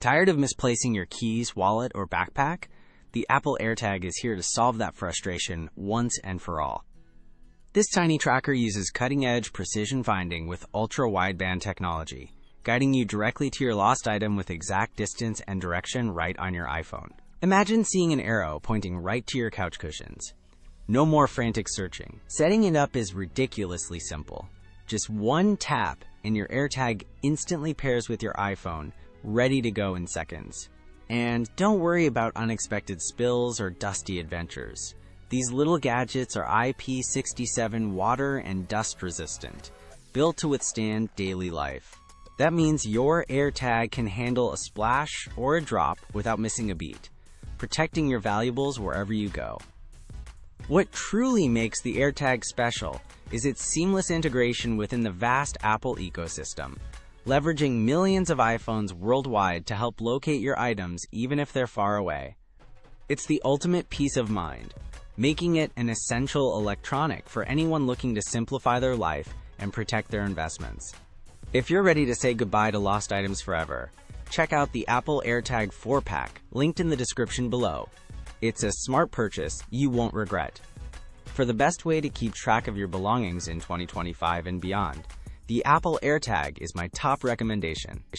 Tired of misplacing your keys, wallet, or backpack? The Apple AirTag is here to solve that frustration once and for all. This tiny tracker uses cutting-edge precision finding with Ultra Wideband technology, guiding you directly to your lost item with exact distance and direction right on your iPhone. Imagine seeing an arrow pointing right to your couch cushions. No more frantic searching. Setting it up is ridiculously simple. Just one tap and your AirTag instantly pairs with your iPhone, ready to go in seconds. And don't worry about unexpected spills or dusty adventures. These little gadgets are IP67 water and dust resistant, built to withstand daily life. That means your AirTag can handle a splash or a drop without missing a beat, protecting your valuables wherever you go. What truly makes the AirTag special is its seamless integration within the vast Apple ecosystem, leveraging millions of iPhones worldwide to help locate your items even if they're far away. It's the ultimate peace of mind, making it an essential electronic for anyone looking to simplify their life and protect their investments. If you're ready to say goodbye to lost items forever, check out the Apple AirTag 4-pack, linked in the description below. It's a smart purchase you won't regret. For the best way to keep track of your belongings in 2025 and beyond, the Apple AirTag is my top recommendation.